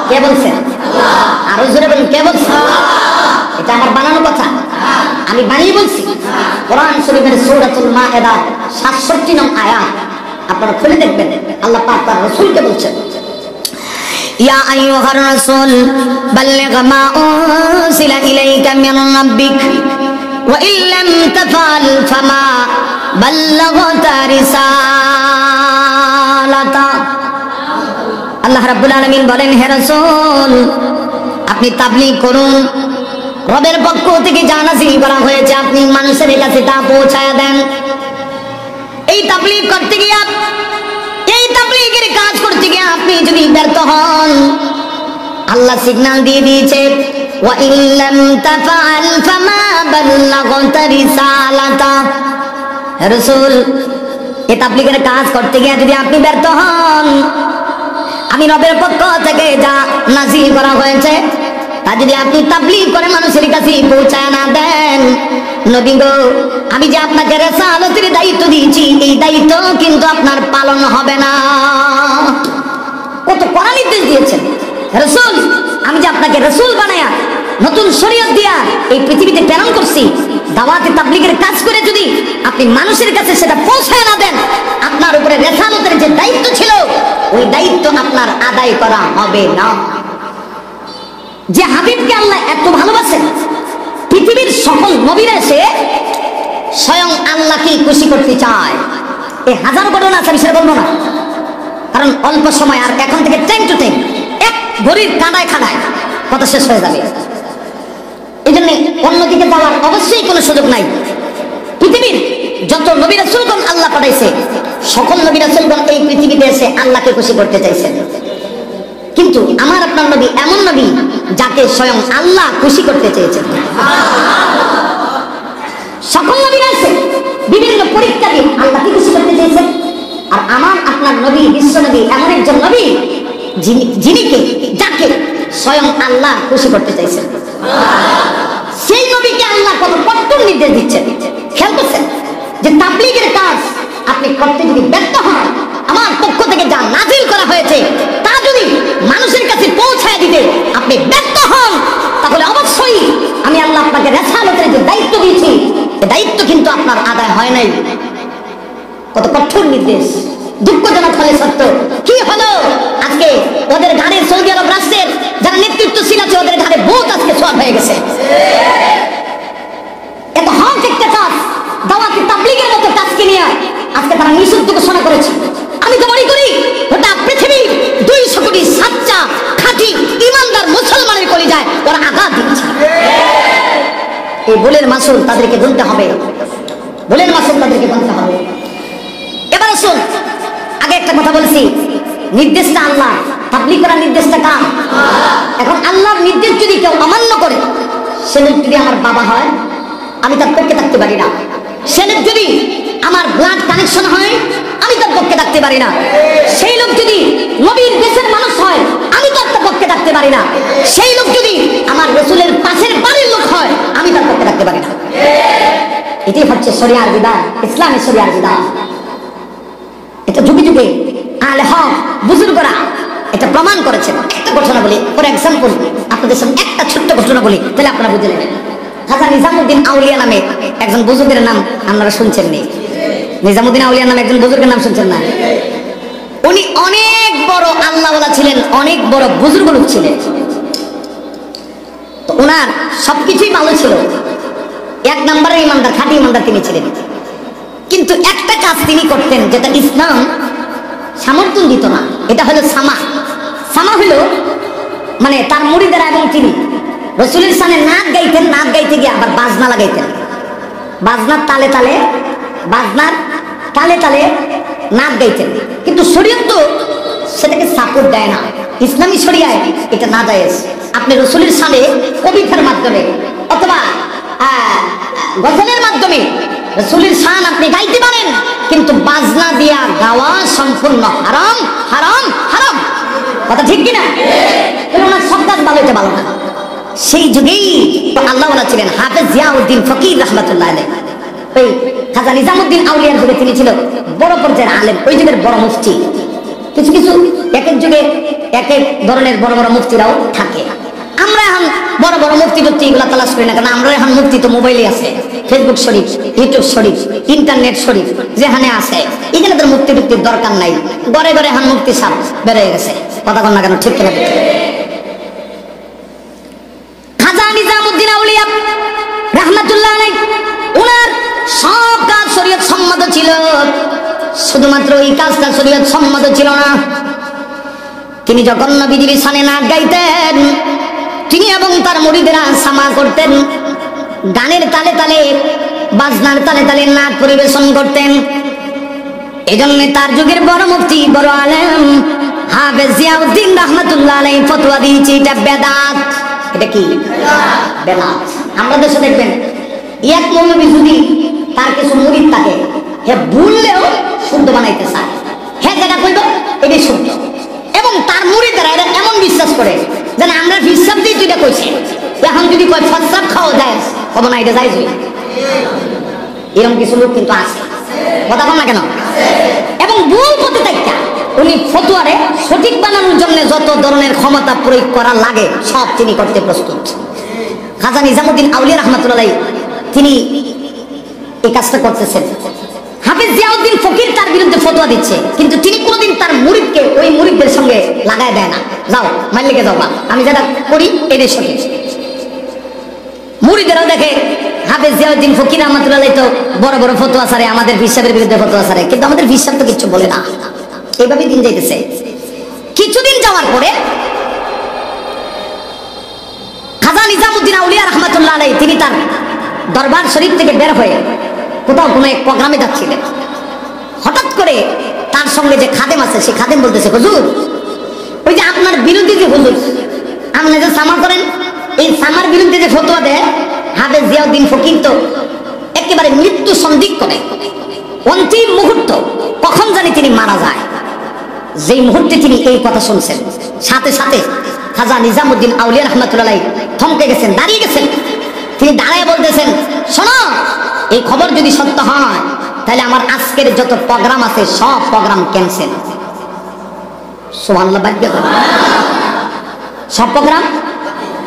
কে বলছেন? আল্লাহ। আর জোরে বলুন, কে বলছেন? এটা আমার বানানো কথা, আমি বানিয়ে বলছি। কোরআন শরীফের সূরাতুল মায়েদা 67 নং আয়াত আপনারা খুলে দেখবেন, আল্লাহ পাক তার রাসূলকে বলছেন, ইয়া আইয়ুহার রাসূল বাল্লিগ মা উনজিলা ইলাইকা মিন রাব্বিক ওয়া ইল্লাম তাফআল ফামা বাল্লাগতা রিসালাতা। আল্লাহ রাব্বুল আলামিন বলেন, হে রাসূল আপনি তাবলীগ করুন, রবের পক্ষ থেকে যা নাযিল করা হয়েছে আপনি মানুষের কাছে তা পৌঁছায়া দেন। এই তাবলীগ করতে গিয়ে, এই তাবলীগের কাজ করতে গিয়ে আপনি যদি ব্যর্থ হন, আল্লাহ সিগন্যাল দিয়ে দিয়েছে, ওয়া ইল্লাম তাফআল ফামা বাল্লাগতা রিসালাতা। রাসূল এই তাবলীগের কাজ করতে গিয়ে যদি আপনি ব্যর্থ হন, আমি রবের পক্ষ থেকে যা নাযিল করা হয়েছে তা যদি আপনি তাবলীগ করে মানুষের কাছে পৌঁছায় না দেন, নবী গো আমি যে আপনাকে রিসালাতের দায়িত্ব দিয়েছি, এই দায়িত্ব কিন্তু আপনার পালন হবে না। কত কড়া নির্দেশ দিয়েছেন রাসূল। আমি যে আপনাকে রাসূল বানায়া নতুন শরীয়ত দিয়া এই পৃথিবীতে প্রেরণ করছি, দাওয়াতে তাবলীগের কাজ করে যদি আপনি মানুষের কাছে সেটা পৌঁছায় না দেন, আপনার উপরে রিসালাতের যে দায়িত্ব ছিল ওই দায়িত্ব আপনার আদায় করা হবে না। যে হাবিবকে আল্লাহ এত ভালোবাসেন, পৃথিবীর সকল নবীরা এসে স্বয়ং আল্লাহকে খুশি করতে চায়। এই হাজার ঘটনা আছে, আমি সেটা বলবো না, কারণ অল্প সময়, আর এখন থেকে টাইম টু টাইম এক ঘড়ির কাঁটায় কাঁটায় কথা শেষ হয়ে যাবে। এই জন্য অন্যদিকে যাওয়ার অবশ্যই কোনো সুযোগ নাই। যত নবী রাসূলগণ আল্লাহ পাঠাইছে সকল নবী রাসূলগণ এই পৃথিবীতে এসে আল্লাহকে খুশি করতে চাইছেন, কিন্তু আমার আপনার নবী এমন নবী যাকে স্বয়ং আল্লাহ খুশি করতে চেয়েছেন। সকল নবীরা আছে বিভিন্ন পরীক্ষা দিয়ে আল্লাহকে খুশি করতে চেয়েছেন, আর আমার আপনার নবী বিশ্ব নবী এমন একজন নবী যাকে স্বয়ং আল্লাহ খুশি করতে চাইছেন। সেই নবীকে আল্লাহ কত কঠোর নির্দেশ দিচ্ছেন, খেয়াল করছেন যে তাবলীগের কাজ আপনি করতে যদি ব্যর্থ হন, আমার পক্ষ থেকে যা নাজিল করা হয়েছে তা যদি মানুষের কাছে পৌঁছায় দিতে আপনি ব্যর্থ হন, তাহলে অবশ্যই আমি আল্লাহ আপনাকে রিসালাতের যে দায়িত্ব দিয়েছি এই দায়িত্ব কিন্তু আপনার আদায় হয় নাই। কত কঠোর নির্দেশ, দুঃখজনক হলে সত্য। কি হলো আজকে ওদের ঘাড়ে সৌদি আরব রাষ্ট্রের যারা নেতৃত্বশীল আছে ওদের ঘাড়ে ভূত আজকে সওয়ার হয়ে গেছে। এত হক একটা কাজ দাওয়াতে তাবলীগের মতো কাজকে নিয়ে আজকে তারা নিষিদ্ধ ঘোষণা করেছে। আমি তো মনে করি গোটা পৃথিবীর 200 কোটি সাচ্চা খাঁটি ইমানদার মুসলমানের কলিজায় ওরা আঘাত দিচ্ছে। এই ভুলের মাসুল তাদেরকে গুনতে হবে, ভুলের মাসুল তাদেরকে গুনতে হবে। এবার আসুন, আগে একটা কথা বলছি, নির্দেশটা আল্লাহ, তাবলীগ করার নির্দেশটা কার? এখন আল্লাহর নির্দেশ যদি কেউ অমান্য করে, সে লোক যদি আমার বাবা হয় আমি তার পক্ষে থাকতে পারি না। সে লোক যদি আমার ব্লাড কানেকশন হয় আমি তার পক্ষে থাকতে পারি না। সেই লোক যদি নবীর দেশের মানুষ হয় আমি তার পক্ষে থাকতে পারি না। সেই লোক যদি আমার রাসূলের পাশের বাড়ির লোক হয় আমি তার পক্ষে থাকতে পারি না। এটাই হচ্ছে শরিয়ার বিধান, ইসলামের শরিয়ার বিধান। এটা যুগে যুগে আলে হক বুজুর্গরা এটা প্রমাণ করেছেন। একটা ঘটনা বলি, ফর এক্সাম্পল আপনাদের সামনে একটা ছোট্ট ঘটনা বলি, তাহলে আপনারা বুঝে নেবেন। খাজা নিজামুদ্দিন আউলিয়া নামে একজন বুজুর্গের নাম আপনারা শুনছেন নি? নিজামুদ্দিন আউলিয়া নামে একজন বুজুর্গের নাম শুনছেন না? উনি অনেক বড় আল্লাহওয়ালা ছিলেন, অনেক বড় বুজুর্গ লোক ছিলেন। তো ওনার সবকিছুই ভালো ছিল, এক নম্বরের ইমানদার, খাঁটি ইমানদার তিনি ছিলেন। কিন্তু একটা কাজ তিনি করতেন যেটা ইসলাম সমর্থন দিত না, এটা হলো সামা। সামা হলো মানে তার মুরিদেরা এবং তিনি রাসূলের সামনে নাচ গাইতেন, নাচ গাইতে গিয়ে আবার বাজনা লাগাইতেন। বাজনার তালে তালে নাচ গাইতেন, কিন্তু শরীয়ত তো সেটাকে সাপোর্ট দেয় না। ইসলামী শরিয়ায় এটা না জায়েজ। আপনি রাসূলের সামনে কবিতার মাধ্যমে অথবা গজলের মাধ্যমে রাসূলের শান আপনি গাইতে পারেন, কিন্তু বাজনা দিয়া গাওয়া সম্পূর্ণ হারাম, হারাম, হারাম। কথা ঠিক কিনা? ওনার সব কাজ ভালো, এটা ভালো না। সেই যুগেই তো আল্লাহওয়ালা ছিলেন হাফেজ জিয়াউদ্দিন ফকির রাহমাতুল্লাহ আলাইহি। ওই খাজা নিজামুদ্দিন আউলিয়ার যুগে তিনি ছিল বড় পর্যায়ের আলেম, ওই যুগের বড় মুফতি। কিছু কিছু এক এক যুগে এক এক ধরনের বড় বড় মুফতিরাও থাকে। আমরা এখন বড় বড় মুফতি টুফতি এগুলা তালাশ করি না, কারণ আমরা এখন মুফতি তো মোবাইলে আছে, ফেসবুক শরীফ, ইউটিউব শরীফ, ইন্টারনেট শরীফ যেখানে আছে, এখানে তো মুফতি টুফতির দরকার নাই। ঘরে ঘরে এখন মুফতি সাহেব বেড়ে গেছে। কথা বল না কেন? ঠিক কিনা? খাজা নিজামুদ্দিন আউলিয়া রাহমাতুল্লাহ আলাইহি ওনার সব কাজ শরীয়ত সম্মত ছিল, শুধুমাত্র এই কাজটা শরীয়ত সম্মত ছিল না। তিনি যখন নবীজির শানে নাচ গাইতেন, তিনি এবং তার মুরিদেরা সামা করতেন, গানের তালে তালে বাজনার তালে তালে নাচ পরিবেশন করতেন। এজন্য তার যুগের বড় মুফতি, বড় আলেম হাফেজ জিয়াউদ্দিন রাহমাতুল্লাহ আলাইহি ফতোয়া দিয়েছে এটা বেদাত। এটা কি বেদাত? আমরা দেশে দেখবেন এক মৌলবী যদি তার কিছু মুরিদ থাকে, হে ভুললেও শুদ্ধ বানাইতে চায়, হ্যাঁ যেটা কইব এটাই শুদ্ধ। এবং তার মুরিদেরা এরা এমন বিশ্বাস করে যেন আমরা বিশ্বাস দিয়ে দুইটা কইছে, এখন যদি কয় ফসসাব খাওয়া যায় কব না এটা যাইজ। এরকম কিছু লোক কিন্তু আছে, কথা বল না কেন? এবং ভুল পথে থাকা উনি ফতোয়ারে সঠিক বানানোর জন্য যত ধরনের ক্ষমতা প্রয়োগ করা লাগে সব তিনি করতে প্রস্তুত। খাজা নিজামুদ্দিন আউলিয়া রাহমাতুল্লাহ আলাইহি তিনি এই কাজটা করতেছেন। হাফেজ জিয়াউদ্দিন ফকির তার বিরুদ্ধে ফতোয়া দিচ্ছে, কিন্তু তিনি কোনোদিন তার মুরিদকে ওই মুরিদদের সঙ্গে লাগায় দেয় না। যাও মাইলিকে যাও, আমি যেটা করি এদের সঙ্গে। মুরিদেরাও দেখে হাফেজ জিয়াউদ্দিন ফকির রাহমাতুল্লাহ আলাইহি তো বড় বড় ফতোয়া ছাড়ে, আমাদের হিসাবের বিরুদ্ধে ফতোয়া ছাড়ে, কিন্তু আমাদের হিসাব তো কিছু বলে না। এইভাবেই দিন যাইতেছে। কিছুদিন যাওয়ার পরে খাজা নিজামুদ্দিন আউলিয়া রাহমাতুল্লাহ আলাইহি তিনি তার দরবার শরীফ থেকে বের হয়ে কোথাও কোনো এক প্রোগ্রামে যাচ্ছিলেন, হঠাৎ করে তার সঙ্গে যে খাদেম আছে সে খাদেম বলতেছে, হুজুর ওই যে আপনার বিরুদ্ধে যে হুজুর আপনি যে সামা করেন, এই সামার বিরুদ্ধে যে ফতোয়া দেয় হাফেজ জিয়াউদ্দিন ফকির তো একেবারে মৃত্যু সন্দিগ্ধ, অন্তিম মুহূর্ত কখন জানি তিনি মারা যায়। যেই মুহূর্তে তিনি এই কথা শুনছেন, সাথে সাথে খাজা নিজামুদ্দিন আউলিয়া রহমাতুল্লাহ থমকে গেছেন, দাঁড়িয়ে গেছেন। তিনি দাঁড়ায় বলতেছেন, শোনো, এই খবর যদি সত্য হয় তাহলে আমার আজকের যত প্রোগ্রাম আছে সব প্রোগ্রাম ক্যান্সেল। সুবহানাল্লাহ, সব প্রোগ্রাম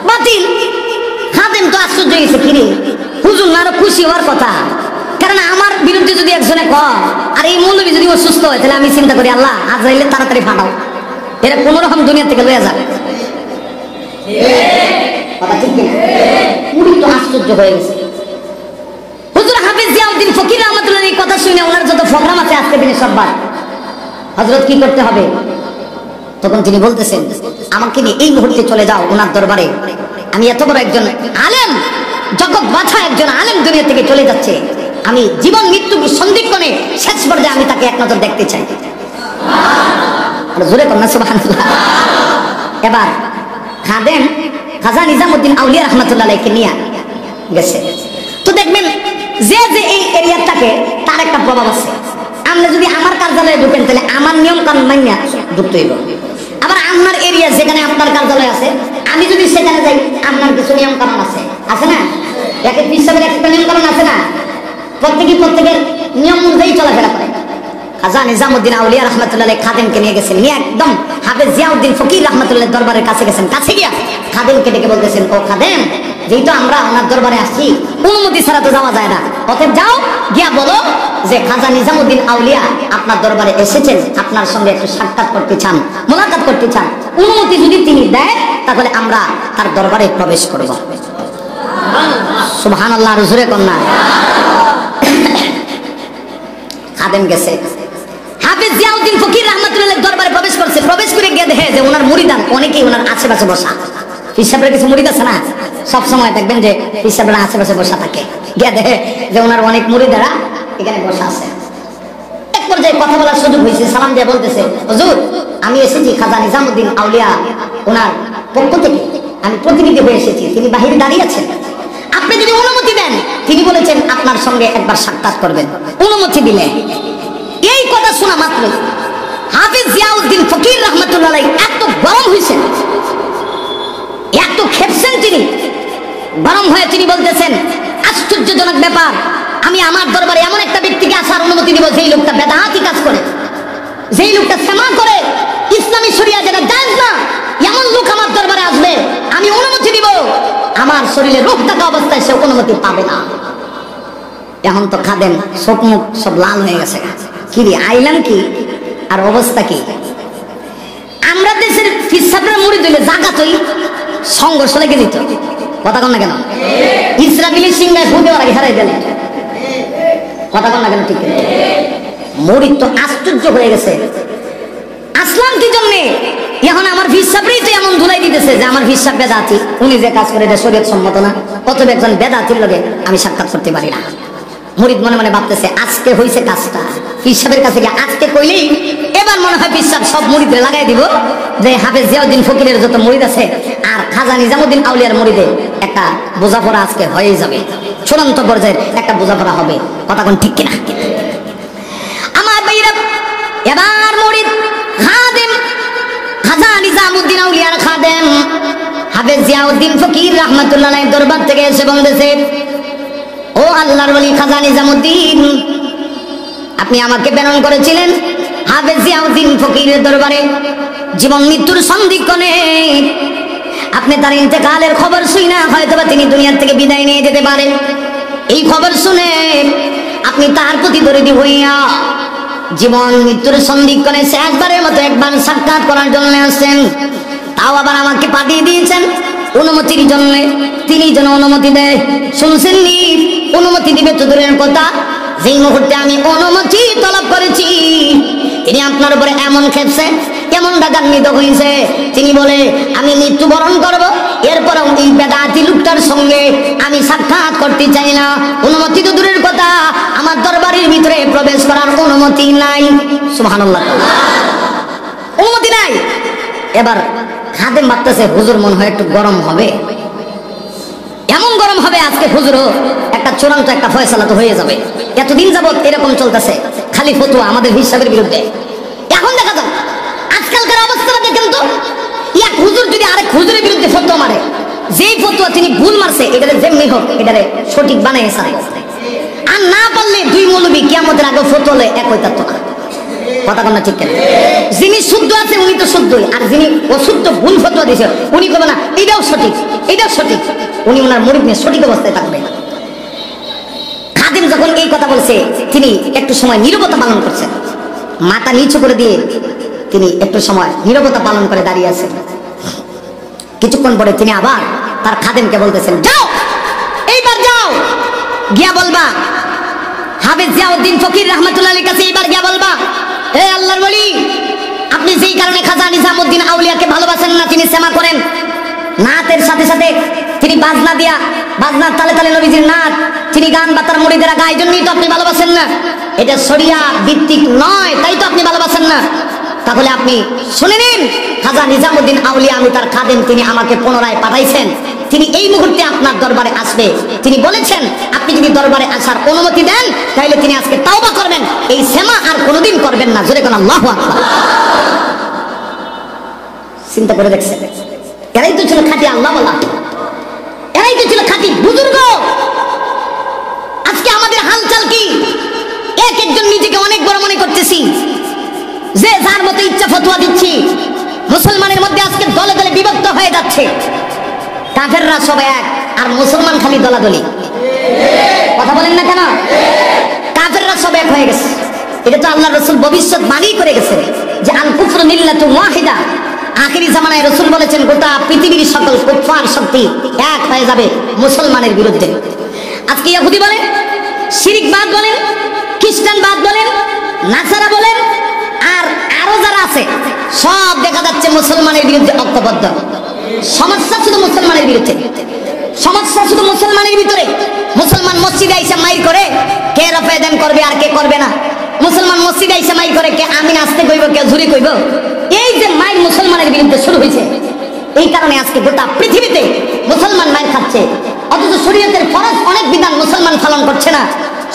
বাতিল। খাদেম তো আশ্চর্য হয়েছে, কিরে হুজুর না আরো খুশি হওয়ার কথা, কারণ আমার বিরুদ্ধে যদি একজনে কয় আর এই মৌলবী যদি অসুস্থ হয় তাহলে আমি চিন্তা করি আল্লাহ আজরাইলে তাড়াতাড়ি ফাটাও, এরা কোন রকম দুনিয়া থেকে লয়ে যাবে। কথা ঠিক কিনা? উনি তো আশ্চর্য হয়ে গেছে। হুজুর হাফেজ জিয়াউদ্দিন ফকির রহমাতুল্লাহ এই কথা শুনে ওনার যত প্রোগ্রাম আছে আজকে দিনে সব বাদ, হযরত কি করতে হবে? তখন তিনি বলতেছেন, আমাকে নিয়ে এই মুহূর্তে চলে যাও ওনার দরবারে, আমি এত বড় একজন আলেম, জগৎ বাছা একজন আলেম দুনিয়া থেকে চলে যাচ্ছে, আমি জীবন মৃত্যু সন্ধিক্ষণে শেষ পর্যায়ে আমি তাকে এক নজর দেখতে চাই। জোরে কন্যা সুবহানাল্লাহ। এবার খাদেম খাজা নিজামুদ্দিন আউলিয়া রহমাতুল্লাহকে নিয়ে গেছে। তো দেখবেন যে যে এই এরিয়াটাকে তার একটা প্রভাব আছে। আপনি যদি আমার কার্যালয়ে ঢুকেন তাহলে আমার নিয়ম কানুন মাইনা ঢুকতে হইব। আবার আপনার এরিয়া যেখানে আপনার কার্যালয় আছে আমি যদি সেখানে যাই আপনার কিছু নিয়ম কানুন আছে, আছে না? এক এক হিসাবের একটা নিয়ম কানুন আছে না? প্রত্যেকের নিয়ম অনুযায়ী চলাফেরা করে। খাজা নিজামুদ্দিন আউলিয়া রহমাতুল্লাহ খাদেমকে নিয়ে গেছেন, নিয়ে একদম হাফেজ জিয়াউদ্দিন ফকির রহমাতুল্লাহ দরবারের কাছে গেছেন। কাছে গিয়া খাদেমকে ডেকে বলতেছেন, ও খাদেম, যেহেতু আমরা ওনার দরবারে আসছি অনুমতি ছাড়া তো যাওয়া যায় না, অতএব যাও গিয়া বলো যে খাজা নিজামুদ্দিন আউলিয়া আপনার দরবারে এসেছেন, আপনার সঙ্গে একটু সাক্ষাৎ করতে চান, মোলাকাত করতে চান, অনুমতি যদি তিনি দেয় তাহলে আমরা তার দরবারে প্রবেশ করব। সুবহানাল্লাহ, জোরে কন্যা। খাদেম গেছে, হাফেজ জিয়াউদ্দিন ফকির রহমাতুল্লাহ দরবারে প্রবেশ করছে। প্রবেশ করে গিয়ে দেখে যে ওনার মুরিদান অনেকেই ওনার আশেপাশে বসা। পিসাবের কিছু মুরিদ আছে না, সব সময় দেখবেন যে পিসাবের আশেপাশে বসা থাকে। গিয়ে দেখে যে ওনার অনেক মুরিদারা এখানে বসা আছে। এক পর্যায়ে কথা বলার সুযোগ হয়েছে, সালাম দিয়ে বলতেছে, হুজুর আমি এসেছি খাজা নিজামুদ্দিন আউলিয়া ওনার পক্ষ থেকে, আমি প্রতিনিধি হয়ে এসেছি, তিনি বাহিরে দাঁড়িয়ে আছেন, আপনি যদি অনুমতি দেন, তিনি বলেছেন আপনার সঙ্গে একবার সাক্ষাৎ করবেন, অনুমতি দিলে। এই কথা শোনা মাত্র হাফেজ জিয়াউদ্দিন ফকির রহমাতুল্লাহ এত গরম হয়েছেন, এত খেপছেন তিনি। গরম হয়ে তিনি বলতেছেন, আশ্চর্যজনক ব্যাপার, আমি আমার দরবারে এমন একটা ব্যক্তিকে আসার অনুমতি দিব যেই লোকটা বেদাতি কাজ করে, যেই লোকটা সেমা করে, ইসলামী শরিয়া যেটা জায়েজ না, এমন লোক আমার দরবারে আসবে, আমি অনুমতি দিব, আমার শরীরে রোগ থাকা অবস্থায় সে অনুমতি পাবে না। এখন তো খাদেম চোখ মুখ সব লাল হয়ে গেছে, কি রে আইলাম কি আর অবস্থা কি। আমরা দেশের ফিসাবরা মুড়ি দিলে জাগাতই সংঘর্ষ লেগে যেত, কথা কন না কেন? ইসরায়েলি সিংহায় ভূতে ওরা হারাই দিলেন, কথা কন না কেন? ঠিক মুড়ি তো আশ্চর্য হয়ে গেছে, আসলাম কি জন্যে? এখন আমার ফিসাবরেই তো এমন ধুলাই দিতেছে যে আমার ফিসাব বেদাতি, উনি যে কাজ করে এটা শরীয়ত সম্মত না, অতএব একজন বেদাতির লগে আমি সাক্ষাৎ করতে পারি না। মুরিদ মনে মনে ভাবতেছে আজকে হইছে কাজটা, পিসাবের কাছে গিয়ে আজকে কইলেই এবার মনে হয় পিসাব সব মুরিদে লাগাই দিব যে হাফেজ জিয়াউদ্দিন ফকিরের যত মুরিদ আছে আর খাজা নিজামুদ্দিন আউলিয়ার মুরিদে একটা বোঝাপড়া আজকে হয়ে যাবে, চূড়ান্ত পর্যায়ের একটা বোঝাপড়া হবে। কথা কোন ঠিক কিনা? আমার ভাইরা, এবার মুরিদ খাদেম খাজা নিজামুদ্দিন আউলিয়ার খাদেম হাফেজ জিয়াউদ্দিন ফকির রহমাতুল্লাহ দরবার থেকে এসে বলতেছে, ও আল্লাহর ওলি খাজা নিজামুদ্দিন, আপনি আমাকে প্রেরণ করেছিলেন হাফেজ জিয়াউদ্দিন ফকিরের দরবারে জীবন মৃত্যুর সন্ধিক্ষণে। আপনি তার ইন্তেকালের খবর শুনে হয়তোবা তিনি দুনিয়া থেকে বিদায় নিয়ে যেতে পারেন, এই খবর শুনে আপনি তার প্রতি দরদি হইয়া জীবন মৃত্যুর সন্ধিক্ষণে শেষবারের মতো একবার সাক্ষাৎ করার জন্য আসছেন, তাও আবার আমাকে পাঠিয়ে দিয়েছেন অনুমতির জন্য। তিনি যেন অনুমতি দেয়, শুনছেন নি? অনুমতি দিবে তো দূরের কথা, যেই মুহূর্তে আমি অনুমতি তলব করেছি তিনি আপনার উপরে এমন খেপছে, এমন রাগান্বিত হয়েছে, তিনি বলে আমি মৃত্যুবরণ করব, এরপর এই বেদাতি লোকটার সঙ্গে আমি সাক্ষাৎ করতে চাই না। অনুমতি তো দূরের কথা, আমার দরবারের ভিতরে প্রবেশ করার অনুমতি নাই। সুবহানাল্লাহ, অনুমতি নাই। এবার খাদেম ভাবতেছে হুজুর মনে হয় একটু গরম হবে, এমন গরম হবে আজকে হুজুরও একটা চূড়ান্ত একটা ফয়সালা তো হয়ে যাবে। এতদিন যাবত এরকম চলতেছে, খালি ফতোয়া আমাদের হিসাবের বিরুদ্ধে। এখন দেখা যাক আজকালকার অবস্থাটা দেখেন তো, এক হুজুর যদি আরেক হুজুরের বিরুদ্ধে ফতোয়া মারে, যেই ফতোয়া তিনি ভুল মারছে এটারে যেমনি হোক এটারে সঠিক বানাই ছাড়ে, আর না পারলে দুই মৌলবী কিয়ামতের আগে ফতোয়া এক হইতে পারতো না। কথা কন না ঠিক কেন? যিনি শুদ্ধ আছে উনি তো শুদ্ধই, আর যিনি অশুদ্ধ ভুল ফতোয়া দিয়েছে উনি কবে না এটাও সঠিক, এটাও সঠিক, উনি ওনার মুরিদ নিয়ে সঠিক অবস্থায় থাকবে। খাদেম যখন এই কথা বলছে তিনি একটু সময় নীরবতা পালন করছেন, মাথা নিচু করে দিয়ে তিনি একটু সময় নীরবতা পালন করে দাঁড়িয়ে আছেন। কিছুক্ষণ পরে তিনি আবার তার খাদেমকে বলতেছেন, যাও এইবার যাও, গিয়া বলবা হাফেজ জিয়াউদ্দিন ফকির রহমাতুল্লাহ আলাইহির কাছে, এইবার গিয়া বলবা হে আল্লাহর ওলি, আপনি যেই কারণে খাজা নিজামউদ্দিন আউলিয়াকে ভালোবাসেন না, তিনি সেমা করেন, নাতের সাথে সাথে তিনি বাজনা দিয়া, বাজনার তালে তালে নবীজির নাত, তিনি গান বাতার মুরিদেরা গায়, জন্যই তো আপনি ভালোবাসেন না। এটা শরিয়া ভিত্তিক নয়, তাই তো আপনি ভালোবাসেন না। তাহলে আপনি শুনে নিন, খাজা নিজামউদ্দিন আউলিয়া আমি তার খাদেম, তিনি আমাকে পুনরায় পাঠাইছেন, তিনি এই মুহূর্তে আপনার দরবারে আসবে। তিনি বলেছেন আপনি যদি দরবারে আসার অনুমতি দেন তাহলে তিনি আজকে তাওবা করবেন, এই সেমা আর কোনোদিন করবেন না। জোরে কোন আল্লাহু আকবার। চিন্তা করে দেখছেন, এরাই তো ছিল খাঁটি আল্লাহ বলা, এরাই তো ছিল খাঁটি বুজুর্গ। আজকে আমাদের হালচাল কি? এক একজন নিজেকে অনেক বড় মনে করতেছি, যে যার মতো ইচ্ছা ফতোয়া দিচ্ছি। মুসলমানের মধ্যে আজকে দলে দলে বিভক্ত হয়ে যাচ্ছে, কাফেররা সব এক আর মুসলমান খালি দলাদলি। কথা বলেন না কেন? কাফেররা সব এক হয়ে গেছে। এটা তো আল্লাহর রাসূল ভবিষ্যৎবাণী করে গেছে যে আল কুফরু মিল্লাতুন ওয়াহিদা। আখিরি জামানায় রাসূল বলেছেন গোটা পৃথিবীর সকল কুফফার শক্তি এক হয়ে যাবে মুসলমানের বিরুদ্ধে। আজকে ইহুদি বলেন, শিরকবাদ বলেন, খ্রিস্টানবাদ বলেন, নাসারা বলেন, আর আরো যারা আছে সব দেখা যাচ্ছে মুসলমানের বিরুদ্ধে ঐক্যবদ্ধ। সমস্যা শুধু মুসলমানের বিরুদ্ধে, সমস্যা শুধু মুসলমানের ভিতরে। মুসলমান মসজিদে আইসা মাইর করে, কে রফে দেন করবে আর কে করবে না। মুসলমান মসজিদে আইসা মাইর করে, কে আমিন আসতে কইব, কে ঝুরি কইব। এই যে মাইর মুসলমানের বিরুদ্ধে শুরু হয়েছে, এই কারণে আজকে গোটা পৃথিবীতে মুসলমান মাইর খাচ্ছে, অথচ শরীয়তের ফরজ অনেক বিধান মুসলমান পালন করছে না,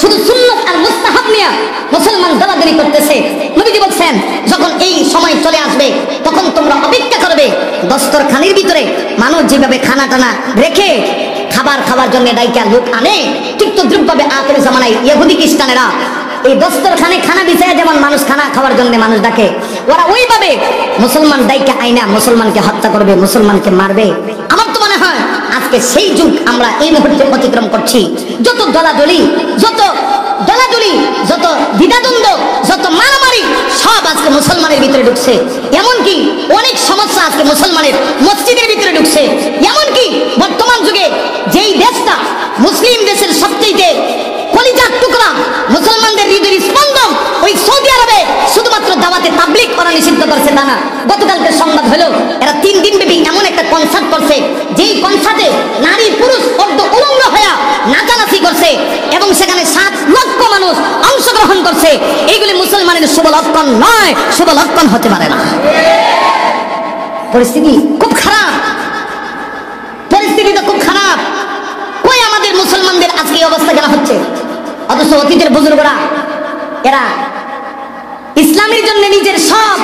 শুধু সুন্নাত আর মুস্তাহাব নিয়ে মুসলমান দলাদলি করতেছে। নবীজি বলছেন যখন এই সময় চলে আসবে তখন তোমরা অপেক্ষা করবে, দস্তরখানির ভিতরে মানুষ যেভাবে খানা টানা রেখে খাবার খাওয়ার জন্য ডাইকা লোক আনে, ঠিক তো দ্রুপভাবে আখির জামানায় ইহুদি খ্রিস্টানেরা এই দস্তরখানে খানা বিছায় যেমন মানুষ খানা খাওয়ার জন্য মানুষ ডাকে, ওরা ওইভাবে মুসলমান ডাইকা আইনা মুসলমানকে হত্যা করবে, মুসলমানকে মারবে। আমার তো মনে হয় আজকে সেই যুগ আমরা এই মুহূর্তে অতিক্রম করছি। যত দলাদলি, যত দ্বিধাদ্বন্দ্ব, যত মারামারি সব আজকে মুসলমানের ভিতরে ঢুকছে। এমনকি অনেক সমস্যা আজকে মুসলমানের মসজিদের ভিতরে ঢুকছে। এমনকি বর্তমান যুগে যেই দেশটা মুসলিম দেশের সবচেয়ে কলিজার টুকরা, মুসলমানদের হৃদয়ের স্পন্দন, ওই সৌদি আরবে শুধুমাত্র দাওয়াতে তাবলীগ করা নিষিদ্ধ করছে তা না। গতকালকে সংবাদ হলো এরা 3 দিন ব্যাপী এমন একটা কনসার্ট করছে, যেই কনসার্টে নারী পুরুষ অর্ধ উলঙ্গ হয়ে নাচানাচি করছে এবং সেখানে 7 লক্ষ মানুষ অংশগ্রহণ করছে। এইগুলি মুসলমানের শুভ লক্ষণ নয়, শুভ লক্ষণ হতে পারে না। পরিস্থিতি খুব খারাপ, পরিস্থিতিটা খুব খারাপ। কই আমাদের মুসলমানদের আজকে অবস্থা কেন হচ্ছে? অথচ অতীতের বুজুর্গরা এরা ইসলামের জন্য নিজের সব